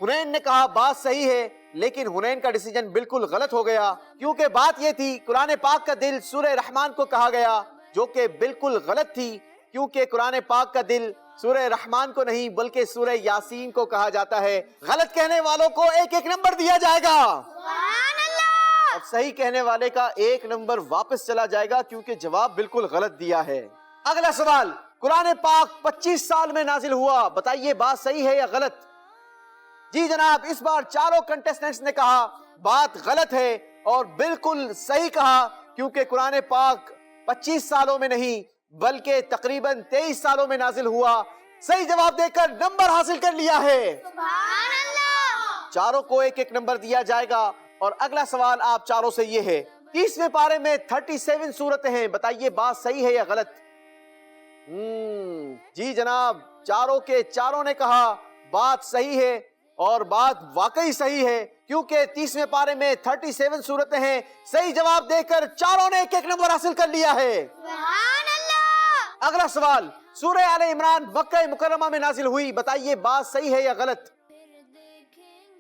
حنین نے کہا بات صحیح ہے، لیکن حنین کا ڈیسیجن بالکل غلط ہو گیا، کیونکہ بات یہ تھی قرآن پاک کا دل سورہ رحمان کو کہا گیا، جو کہ بالکل غلط تھی، کیونکہ قرآن پاک کا دل سورہ رحمان کو نہیں بلکہ سورہ یاسین کو کہا جاتا ہے۔ غلط کہنے والوں کو 1 نمبر دیا جائے گا، اب صحیح کہنے والے کا 1 نمبر واپس چلا جائے گا، کیونکہ جواب بالکل غلط دیا ہے۔ اگلا سوال، قرآن پاک 25 سال میں نازل ہوا، بتائیے بات صحیح ہے یا غلط؟ جی جناب، اس بار چاروں کنٹیسٹنٹس نے کہا بات غلط ہے، اور بالکل صحیح کہا، کیونکہ قرآن پاک 25 سالوں میں نہیں بلکہ تقریباً 23 سالوں میں نازل ہوا۔ صحیح جواب دے کر نمبر حاصل کر لیا ہے، چاروں کو 1 نمبر دیا جائے گا۔ اور اگلا سوال آپ چاروں سے یہ ہے، 30ویں پارے میں 37 سورتیں ہیں، بتائیے بات صحیح ہے یا غلط؟ جی جناب، چاروں کے چاروں نے کہا بات صحیح ہے، اور بات واقعی صحیح ہے، کیونکہ 30ویں پارے میں 37 سورتیں ہیں۔ صحیح جواب دے کر چاروں نے 1 نمبر حاصل کر لیا ہے۔ اگلا سوال، سورہ آل عمران مکہ مکرمہ میں نازل ہوئی، بتائیے بات صحیح ہے یا غلط؟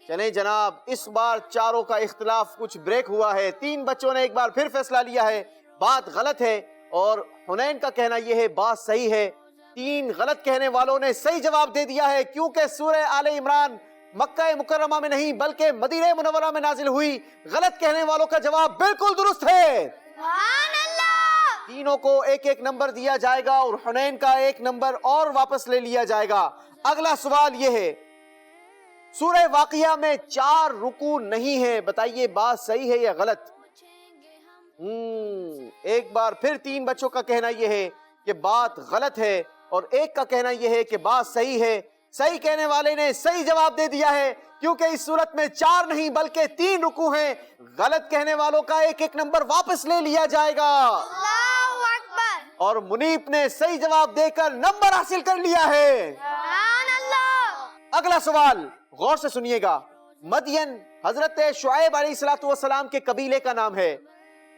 چلیں جناب، اس بار چاروں کا اختلاف کچھ بریک ہوا ہے، 3 بچوں نے ایک بار پھر فیصلہ لیا ہے بات غلط ہے، اور حنین کا کہنا یہ ہے بات صحیح ہے۔ 3 غلط کہنے والوں نے صحیح جواب دے دیا ہے، کیونکہ سورہ آل عمران مکہ مکرمہ میں نہیں بلکہ مدینہ منورہ میں نازل ہوئی۔ غلط کہنے والوں کا جواب بالکل درست ہے، تینوں کو 1 نمبر دیا جائے گا، اور حنین کا 1 نمبر اور واپس لے لیا جائے گا۔ اگلا سوال یہ ہے، سورہ واقعہ میں 4 رکوع نہیں ہے، بتائیے بات صحیح ہے یا غلط؟ ایک بار پھر 3 بچوں کا کہنا یہ ہے کہ بات غلط ہے، اور 1 کا کہنا یہ ہے کہ بات صحیح ہے۔ صحیح کہنے والے نے صحیح جواب دے دیا ہے، کیونکہ اس صورت میں 4 نہیں بلکہ 3 رکوع ہیں۔ غلط کہنے والوں کا 1 نمبر واپس لے لیا جائے گا، اور منیب نے صحیح جواب دے کر نمبر حاصل کر لیا ہے۔ اگلا سوال غور سے سنیے گا، مدین حضرت شعیب علیہ السلام کے قبیلے کا نام ہے،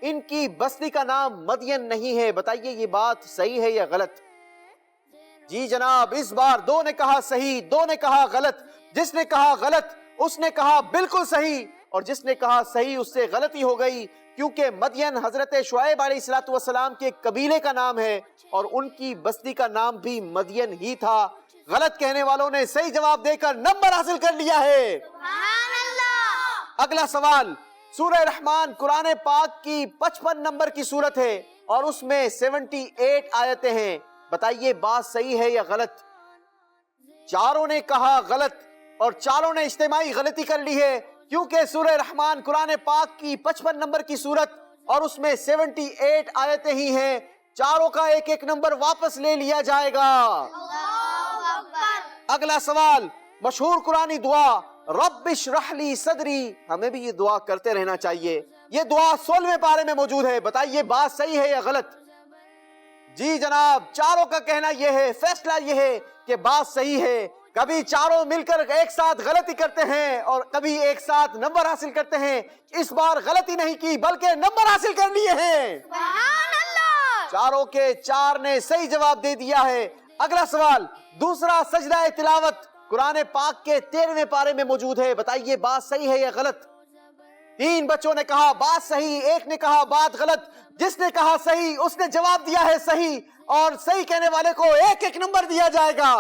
ان کی بستی کا نام مدین نہیں ہے، بتائیے یہ بات صحیح ہے یا غلط؟ جی جناب، اس بار 2 نے کہا صحیح، 2 نے کہا غلط۔ جس نے کہا غلط اس نے کہا بالکل صحیح، اور جس نے کہا صحیح اس سے غلطی ہو گئی، کیونکہ مدین حضرت شعیب علیہ السلام کے قبیلے کا نام ہے، اور ان کی بستی کا نام بھی مدین ہی تھا۔ غلط کہنے والوں نے صحیح جواب دے کر نمبر حاصل کر لیا ہے۔ اگلا سوال، سورہ رحمان قرآن پاک کی 55 نمبر کی سورت ہے، اور اس میں 78 آیتیں ہیں، بتائیے بات صحیح ہے یا غلط؟ چاروں نے کہا غلط، اور چاروں نے اجتماعی غلطی کر لی ہے، کیونکہ سورہ رحمان قرآن پاک کی 55 نمبر کی سورت، اور اس میں 78 آیتیں ہی ہیں۔ چاروں کا 1 نمبر واپس لے لیا جائے گا۔ اگلا سوال، مشہور قرآنی دعا رب اشرح لی صدری، ہمیں بھی یہ دعا کرتے رہنا چاہیے، یہ دعا 16ویں پارے میں موجود ہے، بتائیے بات صحیح ہے یا غلط؟ جی جناب، چاروں کا کہنا یہ ہے، فیصلہ یہ ہے کہ بات صحیح ہے۔ کبھی چاروں مل کر ایک ساتھ غلطی کرتے ہیں، اور کبھی ایک ساتھ نمبر حاصل کرتے ہیں، اس بار غلطی نہیں کی بلکہ نمبر حاصل کر لیے ہیں۔ چاروں کے 4 نے صحیح جواب دے دیا ہے۔ اگلا سوال، دوسرا سجدہ تلاوت قرآن پاک کے 13ویں پارے میں موجود ہے، بتائیے بات صحیح ہے یا غلط؟ 3 بچوں نے کہا بات صحیح، 1 نے کہا بات غلط۔ جس نے کہا صحیح اس نے جواب دیا ہے صحیح، اور صحیح کہنے والے کو 1 نمبر دیا جائے گا۔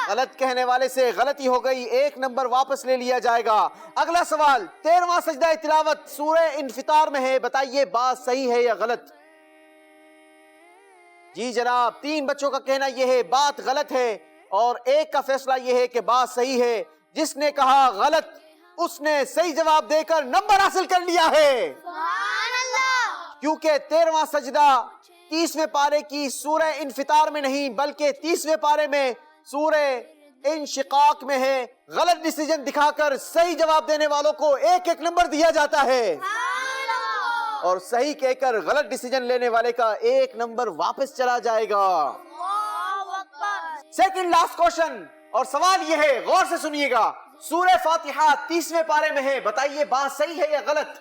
غلط کہنے والے سے غلطی ہو گئی، 1 نمبر واپس لے لیا جائے گا۔ اگلا سوال، 13واں سجدہ تلاوت سورہ انفطار میں ہے، بتائیے بات صحیح ہے یا غلط؟ جی جناب، 3 بچوں کا کہنا یہ ہے بات غلط ہے، اور 1 کا فیصلہ یہ ہے کہ بات صحیح ہے۔ جس نے کہا غلط اس نے صحیح جواب دے کر نمبر حاصل کر لیا ہے، کیونکہ 13واں سجدہ 30ویں پارے کی سورہ انفطار میں نہیں بلکہ 30ویں پارے میں سورہ انشقاق میں ہے. غلط ڈیسیجن دکھا کر صحیح جواب دینے والوں کو ایک ایک نمبر دیا جاتا ہے اور صحیح کہہ کر غلط ڈیسیجن لینے والے کا ایک نمبر واپس چلا جائے گا. سیکنڈ لاسٹ کوشچن اور سوال یہ ہے, غور سے سنیے گا. سورہ فاتحہ 30ویں پارے میں ہے, بتائیے بات صحیح ہے یا غلط؟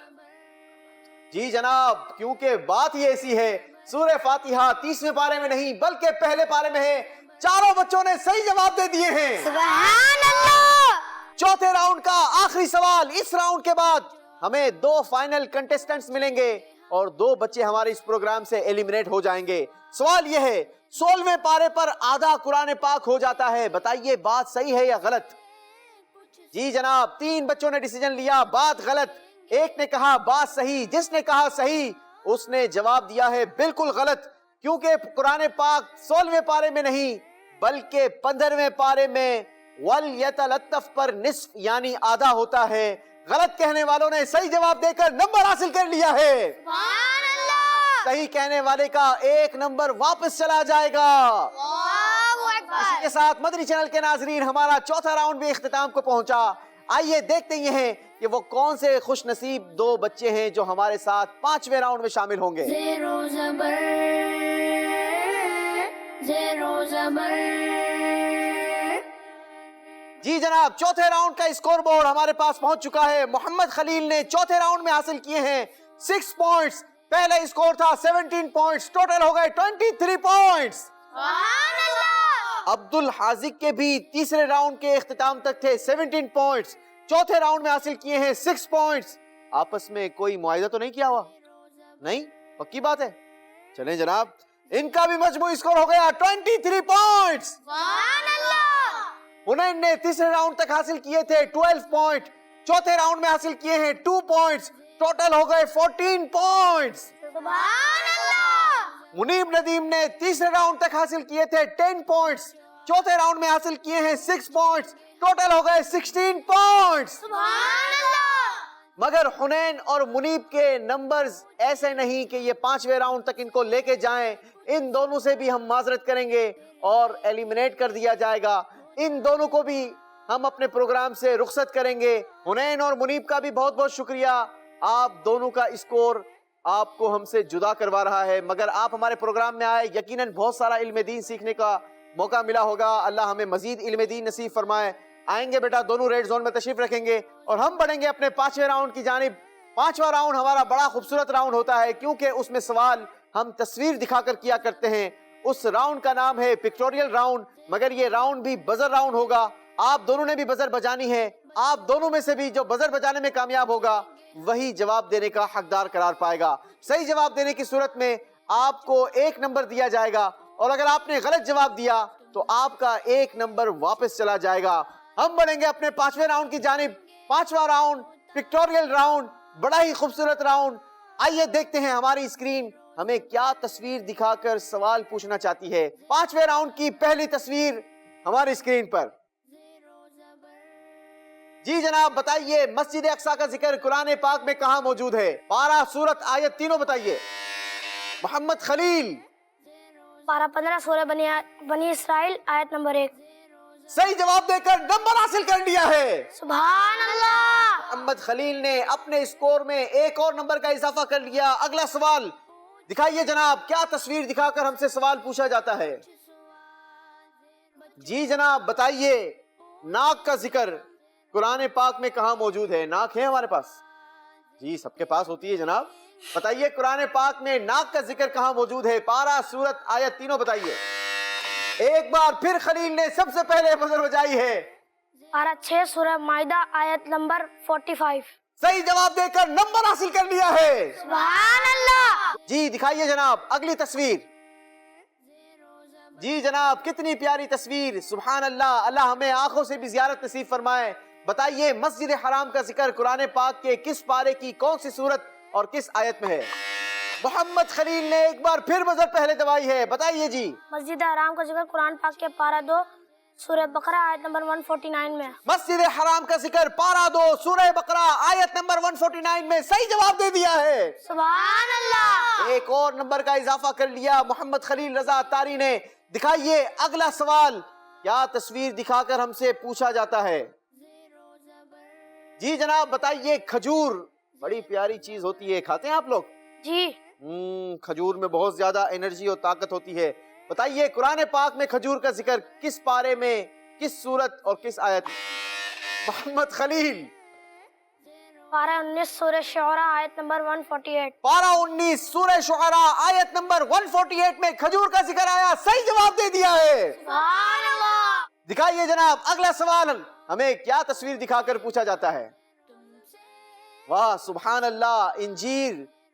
جی جناب, کیونکہ بات ہی ایسی ہے, سورہ فاتحہ 30ویں پارے میں نہیں بلکہ پہلے پارے میں ہے. چاروں بچوں نے صحیح جواب دے دیے ہیں. سبحان اللہ. چوتھے راؤنڈ کا آخری سوال. اس راؤنڈ کے بعد ہمیں 2 فائنل کنٹیسٹنٹس ملیں گے اور 2 بچے ہمارے اس پروگرام سے ایلیمنیٹ ہو جائیں گے. سوال یہ ہے, 16ویں پارے پر آدھا قرآن پاک ہو جاتا ہے, بتائیے بات صحیح ہے یا غلط؟ جی جناب, 3 بچوں نے ڈیسیجن لیا, بات غلط. ایک نے کہا بات صحیح. جس نے کہا صحیح اس نے جواب دیا ہے بالکل غلط, کیونکہ قرآن پاک 16ویں پارے میں نہیں بلکہ 15ویں پارے میں وَلْيَتَلَطَّفْ پر نصف یعنی آدھا ہوتا ہے. غلط کہنے والوں نے صحیح جواب دے کر نمبر حاصل کر لیا ہے. سبحان اللہ. صحیح کہنے والے کا ایک نمبر واپس چلا جائے گا. اللہ اکبر. اسی کے ساتھ مدنی چینل کے ناظرین, ہمارا چوتھا راؤنڈ بھی اختتام کو پہنچا. آئیے دیکھتے یہ ہیں کہ وہ کون سے خوش نصیب 2 بچے ہیں جو ہمارے ساتھ 5ویں راؤنڈ میں شامل ہوں گے. زیرو زبر زیرو زبر. جی جناب, چوتھے راؤنڈ کا اسکور بورڈ ہمارے پاس پہنچ چکا ہے. محمد خلیل نے چوتھے راؤنڈ میں حاصل کیے ہیں 6 پوائنٹس. پہلے اسکور تھا 17 پوائنٹس, ٹوٹل ہو گئے 23 پوائنٹس. سبحان اللہ. عبد الحازق کے بھی تیسرے راؤنڈ کے اختتام تک تھے 17 پوائنٹس. چوتھے راؤنڈ میں حاصل کیے ہیں 6 پوائنٹس. آپس میں کوئی معاہدہ تو نہیں کیا ہوا؟ نہیں, پکی بات ہے. چلیں جناب, ان کا بھی مجموعی اسکور ہو گیا 23 پوائنٹس. سبحان اللہ. حنین نے تیسرے راؤنڈ تک حاصل کیے تھے 12 پوائنٹ. چوتھے راؤنڈ میں حاصل کیے ہیں 2 پوائنٹس, ٹوٹل ہو گئے 14 پوائنٹس. سبحان اللہ. منیب ندیم نے تیسرے راؤنڈ تک حاصل کیے تھے 10 پوائنٹس. چوتھے راؤنڈ میں حاصل کیے ہیں 6 پوائنٹس, ٹوٹل ہو گئے 16 پوائنٹس. سبحان اللہ. مگر حنین اور منیب کے نمبرز ایسے نہیں کہ یہ 5ویں راؤنڈ تک ان کو لے کے جائیں. ان دونوں سے بھی ہم معذرت کریں گے اور ایلیمنیٹ کر دیا جائے گا. ان دونوں کو بھی ہم اپنے پروگرام سے رخصت کریں گے. حنین اور منیب کا بھی بہت بہت شکریہ. آپ دونوں کا اسکور آپ کو ہم سے جدا کروا رہا ہے, مگر آپ ہمارے پروگرام میں آئے, یقیناً بہت سارا علم دین سیکھنے کا موقع ملا ہوگا. اللہ ہمیں مزید علم دین نصیب فرمائے. آئیں گے بیٹا, دونوں ریڈ زون میں تشریف رکھیں گے اور ہم بڑھیں گے اپنے 5ویں راؤنڈ کی جانب. 5واں راؤنڈ ہمارا بڑا خوبصورت راؤنڈ ہوتا ہے کیونکہ اس میں سوال ہم تصویر دکھا کر کیا کرتے ہیں. اس راؤنڈ کا نام ہے پکٹوریل راؤنڈ, مگر یہ راؤنڈ بھی بزر راؤنڈ ہوگا. آپ دونوں نے بھی بزر بجانی ہے. آپ دونوں میں سے بھی جو بزر بجانے میں کامیاب ہوگا وہی جواب دینے کا حقدار قرار پائے گا. صحیح جواب دینے کی صورت میں آپ کو 1 نمبر دیا جائے گا اور اگر آپ نے غلط جواب دیا تو آپ کا 1 نمبر واپس چلا جائے گا. ہم بڑھیں گے اپنے 5ویں راؤنڈ کی جانب. 5واں راؤنڈ پکٹوریل راؤنڈ, بڑا ہی خوبصورت راؤنڈ. آئیے دیکھتے ہیں ہماری اسکرین ہمیں کیا تصویر دکھا کر سوال پوچھنا چاہتی ہے. 5ویں راؤنڈ کی پہلی تصویر ہماری اسکرین پر. جی جناب, بتائیے مسجد اقصی کا ذکر قرآن پاک میں کہاں موجود ہے؟ پارہ, سورت, آیت تینوں بتائیے. محمد خلیل. پارہ 15 سورہ بنی اسرائیل آیت نمبر 1. صحیح جواب دے کر نمبر حاصل کر لیا ہے. سبحان اللہ. محمد خلیل نے اپنے اسکور میں ایک اور نمبر کا اضافہ کر لیا. اگلا سوال دکھائیے جناب, کیا تصویر دکھا کر ہم سے سوال پوچھا جاتا ہے؟ جی جناب, بتائیے ناک کا ذکر قرآن پاک میں کہاں موجود ہے؟ ناک ہے ہمارے پاس؟ جی سب کے پاس ہوتی ہے جناب. بتائیے قرآن پاک میں ناک کا ذکر کہاں موجود ہے؟ پارہ, سورت, آیت تینوں بتائیے. ایک بار پھر خلیل نے سب سے پہلے بزر بجائی ہے. پارہ 6 سورہ مائدہ آیت نمبر 45. صحیح جواب دے کر نمبر حاصل کر لیا ہے. سبحان اللہ. جی دکھائیے جناب اگلی تصویر. جی جناب, کتنی پیاری تصویر. سبحان اللہ, اللہ ہمیں آنکھوں سے بھی زیارت نصیب فرمائے. بتائیے مسجد حرام کا ذکر قرآن پاک کے کس پارے کی کون سی سورت اور کس آیت میں ہے؟ محمد خلیل نے ایک بار پھر بزر پہلے دبائی ہے. بتائیے جی. مسجد حرام کا ذکر قرآن پاک کے پارہ 2 سورہ بقرہ آیت نمبر 149 میں. مسجد حرام کا ذکر پارہ 2 سورہ بقرہ آیت نمبر 149 میں. صحیح جواب دے دیا ہے. سبحان اللہ. ایک اور نمبر کا اضافہ کر لیا محمد خلیل رضا تاری نے. دکھائیے اگلا سوال. کیا تصویر دکھا کر ہم سے پوچھا جاتا ہے؟ جی جناب بتائیے. کھجور بڑی پیاری چیز ہوتی ہے, کھاتے ہیں آپ لوگ؟ جی. کھجور میں بہت زیادہ انرجی اور طاقت ہوتی ہے. بتائیے قرآن پاک میں کھجور کا ذکر کس پارے میں, کس سورت اور کس آیت؟ محمد خلیل. پارہ 19 سورہ شعراء آیت نمبر 148. پارہ 19 سورہ شعراء آیت نمبر 148 میں کھجور کا ذکر آیا. صحیح جواب دے دیا ہے. سبحان اللہ. دکھائیے جناب. اگلا سوال ہمیں کیا تصویر دکھا کر پوچھا جاتا ہے؟ واہ سبحان اللہ.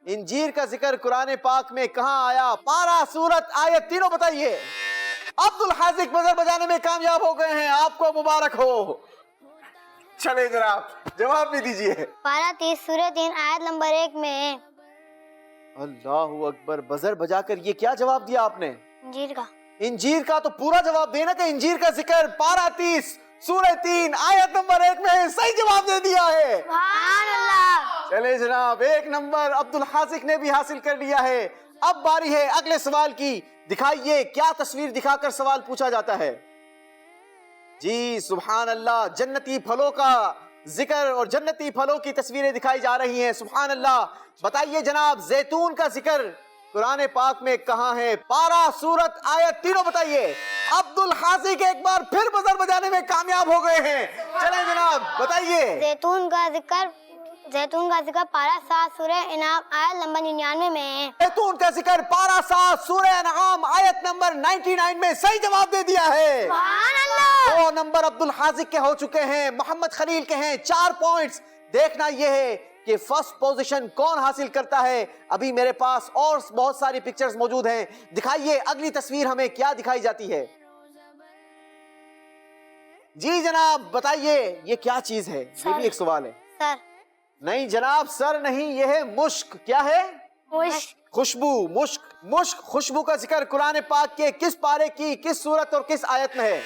انجیر کا ذکر قرآن پاک میں کہاں آیا؟ پارہ سورت آیت تینوں بتائیے. عبد الحاذق بزر بجانے میں کامیاب ہو گئے ہیں, آپ کو مبارک ہو. چلے جناب جواب بھی دیجئے. پارہ 30 سورہ 3 آیت نمبر 1 میں. اللہ اکبر. بزر بجا کر یہ کیا جواب دیا آپ نے؟ انجیر کا. انجیر کا تو پورا جواب دینا کہ انجیر کا ذکر پارہ 30 سورہ 3 آیت نمبر 1 میں ہے. صحیح جواب دے دیا ہے. سبحان اللہ. چلے جناب 1 نمبر عبد الحاذق نے بھی حاصل کر لیا ہے. اب باری ہے اگلے سوال کی. دکھائیے کیا تصویر دکھا کر سوال پوچھا جاتا ہے؟ جی سبحان اللہ. جنتی پھلوں کا ذکر اور جنتی پھلوں کی تصویریں دکھائی جا رہی ہیں. سبحان اللہ. بتائیے جناب زیتون کا ذکر قرآن پاک میں کہاں ہے؟ پارہ سورت آیت تینوں بتائیے. عبد الحاذق ایک بار پھر بزر بجانے میں کامیاب ہو گئے ہیں. چلیں جناب بتائیے. زیتون کا ذکر پارہ 7 سورہ انعام آیت نمبر 99 میں ہے. زیتون کا ذکر پارہ 7 سورہ انعام آیت نمبر 99 میں. صحیح جواب دے دیا ہے. سبحان اللہ. 2 نمبر عبد الحاذق کے ہو چکے ہیں, محمد خلیل کے ہیں 4 پوائنٹس. دیکھنا یہ ہے کہ فرسٹ پوزیشن کون حاصل کرتا ہے. ابھی میرے پاس اور بہت ساری پکچرز موجود ہیں. دکھائیے اگلی تصویر ہمیں کیا دکھائی جاتی ہے. جی جناب بتائیے یہ کیا چیز ہے؟ یہ بھی ایک سوال ہے. سر. نہیں جناب سر نہیں, یہ ہے مشک. کیا ہے؟ خوشبو. مشک خوشبو کا ذکر قرآن پاک کے کس پارے کی, کس سورت اور کس آیت میں ہے؟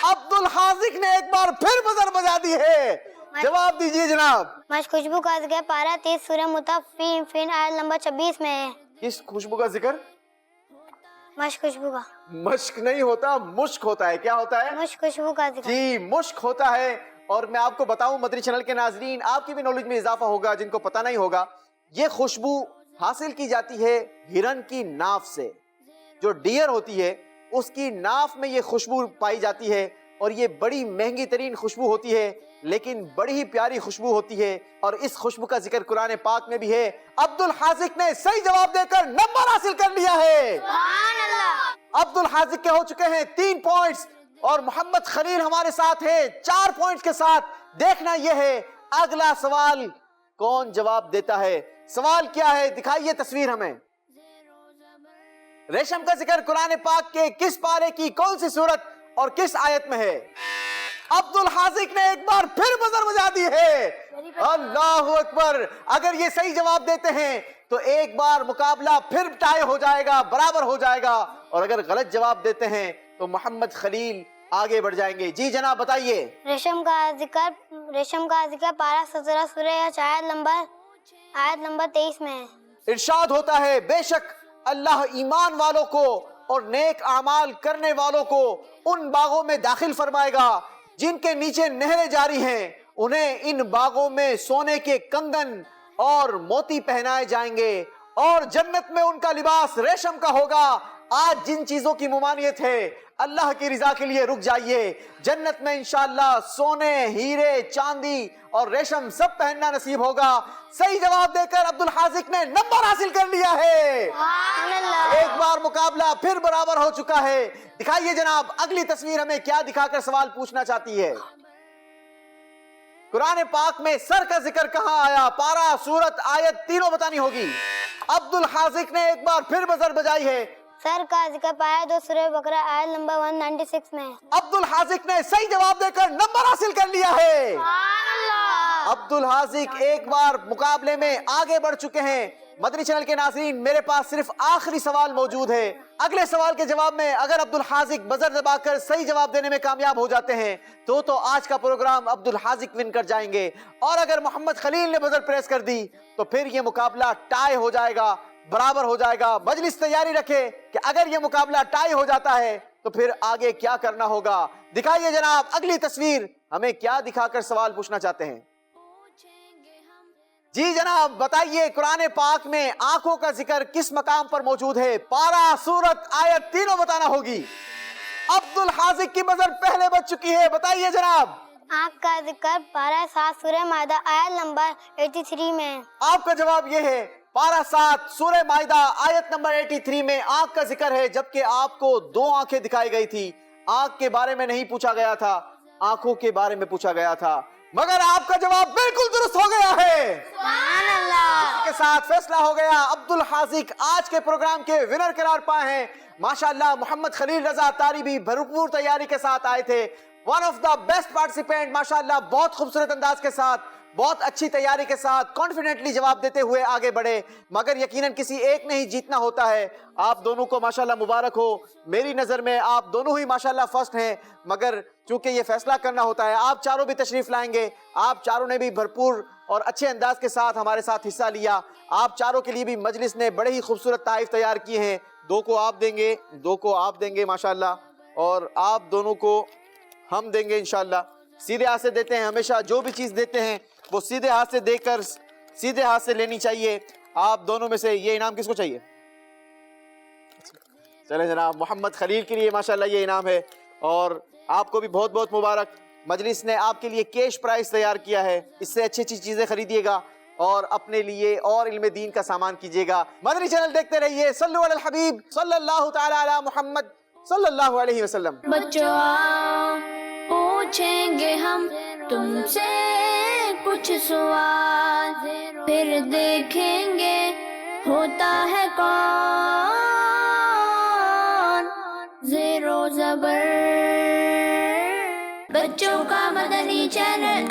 عبد الحاذق نے ایک بار پھر بزر بجا دی ہے. جواب دیجئے جناب. مشک خوشبو کا ذکر پارہ 30 سورہ مطففین آیت نمبر 26 میں ہے. کس خوشبو کا ذکر؟ مشک خوشبو کا. مشک نہیں ہوتا, مشک ہوتا ہے. کیا ہوتا ہے؟ مشک خوشبو کا ذکر. جی مشک ہوتا ہے. اور میں آپ کو بتاؤں مدنی چینل کے ناظرین, آپ کی بھی نالج میں اضافہ ہوگا جن کو پتہ نہیں ہوگا, یہ خوشبو حاصل کی جاتی ہے ہرن کی ناف سے. جو ڈیئر ہوتی ہے اس کی ناف میں یہ خوشبو پائی جاتی ہے, اور یہ بڑی مہنگی ترین خوشبو ہوتی ہے لیکن بڑی ہی پیاری خوشبو ہوتی ہے, اور اس خوشبو کا ذکر قرآن پاک میں بھی ہے. عبد الحاذق نے صحیح جواب دے کر نمبر حاصل کر لیا ہے. سبحان اللہ. عبد الحاذق کے ہو چکے ہیں 3 پوائنٹس, اور محمد خلیل ہمارے ساتھ ہے 4 پوائنٹس کے ساتھ. دیکھنا یہ ہے اگلا سوال کون جواب دیتا ہے. سوال کیا ہے؟ دکھائیے تصویر ہمیں. ریشم کا ذکر قرآن پاک کے کس پارے کی کون سی سورت اور کس آیت میں ہے؟ عبد الحاذق نے ایک بار پھر بزر بجا دی ہے. اللہ اکبر. اگر یہ صحیح جواب دیتے ہیں تو ایک بار مقابلہ پھر ٹائی ہو جائے گا, برابر ہو جائے گا, اور اگر غلط جواب دیتے ہیں تو محمد خلیل آگے بڑھ جائیں گے. جی جناب بتائیے. ریشم کا ذکر پارہ 17 سورہ آیت نمبر 23 میں ہے. ارشاد ہوتا ہے بے شک اللہ ایمان والوں کو اور نیک اعمال کرنے والوں کو ان باغوں میں داخل فرمائے گا جن کے نیچے نہریں جاری ہیں. انہیں ان باغوں میں سونے کے کنگن اور موتی پہنائے جائیں گے, اور جنت میں ان کا لباس ریشم کا ہوگا. آج جن چیزوں کی ممانعت ہے اللہ کی رضا کے لیے رک جائیے. جنت میں انشاءاللہ سونے, ہیرے, چاندی اور ریشم سب پہننا نصیب ہوگا. صحیح جواب دے کر عبد الحاذق نے نمبر حاصل کر لیا ہے. ایک بار مقابلہ پھر برابر ہو چکا ہے. دکھائیے جناب اگلی تصویر ہمیں کیا دکھا کر سوال پوچھنا چاہتی ہے. قرآن پاک میں سر کا ذکر کہاں آیا؟ پارہ سورت آیت تینوں بتانی ہوگی. عبد الحاذق نے ایک بار پھر بزر بجائی ہے. سر کا ذکر پارہ 2 سورہ بقرہ آیت نمبر 196 میں ہے. عبد الحاذق نے صحیح جواب دے کر نمبر حاصل کر لیا ہے. عبد الحاذق ایک بار مقابلے میں آگے بڑھ چکے ہیں. مدنی چینل کے ناظرین میرے پاس صرف آخری سوال موجود ہے. اگلے سوال کے جواب میں اگر عبد الحاذق بزر دبا کر صحیح جواب دینے میں کامیاب ہو جاتے ہیں تو آج کا پروگرام عبد الحاذق ون کر جائیں گے, اور اگر محمد خلیل نے بزر پریس کر دی تو پھر یہ مقابلہ ٹائی ہو جائے گا, برابر ہو جائے گا. مجلس تیاری رکھے کہ اگر یہ مقابلہ ٹائی ہو جاتا ہے تو پھر آگے کیا کرنا ہوگا؟ دکھائیے جناب اگلی تصویر، ہمیں کیا دکھا کر سوال پوچھنا چاہتے ہیں؟ جی جناب بتائیے، قرآن پاک میں آنکھوں کا ذکر کس مقام پر موجود ہے؟ پارہ، سورت، آیت تینوں بتانا ہوگی۔ عبد الحاذق کی بزر پہلے بج چکی ہے، بتائیے جناب۔ آنکھ کا ذکر پارہ 7 سورہ مائدہ آیت نمبر 83 میں ہے۔ آپ کا جواب یہ ہے، پارہ 7 سورہ مائدہ آیت نمبر 83 میں آنکھ کا ذکر ہے، جبکہ آپ کو 2 آنکھیں دکھائی گئی تھی۔ آنکھ کے بارے میں نہیں پوچھا گیا تھا، آنکھوں کے بارے میں پوچھا گیا تھا، مگر آپ کا جواب بالکل درست ہو گیا ہے۔ سبحان اللہ۔ اس کے ساتھ فیصلہ ہو گیا، عبد الحاذق آج کے پروگرام کے ونر قرار پائے ہیں۔ ماشاءاللہ محمد خلیل رضا تاری بھی بھرپور تیاری کے ساتھ آئے تھے، one of the best participant, ماشاءاللہ بہت خوبصورت انداز کے ساتھ، بہت اچھی تیاری کے ساتھ کانفیڈنٹلی جواب دیتے ہوئے آگے بڑھے، مگر یقیناً کسی ایک نے ہی جیتنا ہوتا ہے۔ آپ دونوں کو ماشاءاللہ مبارک ہو، میری نظر میں آپ دونوں ہی ماشاءاللہ فرسٹ ہیں، مگر چونکہ یہ فیصلہ کرنا ہوتا ہے، آپ چاروں بھی تشریف لائیں گے، آپ چاروں نے بھی بھرپور اور اچھے انداز کے ساتھ ہمارے ساتھ حصہ لیا۔ آپ چاروں کے لیے بھی مجلس نے بڑے ہی خوبصورت تحائف تیار کیے ہیں، 2 کو آپ دیں گے، 2 کو آپ دیں گے ماشاءاللہ، اور آپ دونوں کو ہم دیں گے انشاءاللہ۔ سیدھے ہاتھ سے دیتے ہیں، ہمیشہ جو بھی چیز دیتے ہیں وہ سیدھے ہاتھ سے دے کر سیدھے ہاتھ سے لینی چاہیے۔ آپ دونوں میں سے یہ انعام کس کو چاہیے؟ چلیں جناب، محمد خلیل کے لیے ماشاءاللہ یہ انعام ہے، اور آپ کو بھی بہت بہت مبارک۔ مجلس نے آپ کے لیے کیش پرائز تیار کیا ہے، اس سے اچھی اچھی چیزیں خریدیے گا اور اپنے لیے اور علم دین کا سامان کیجیے گا۔ مدنی چینل دیکھتے رہیے، صلو علی الحبیب صلی اللہ تعالی علی محمد صلی اللہ علیہ وسلم۔ بچوں پوچھیں گے ہم تم سے کچھ سوال، پھر دیکھیں گے ہوتا ہے کون زیر و زبر۔ بچوں کا مدنی چینل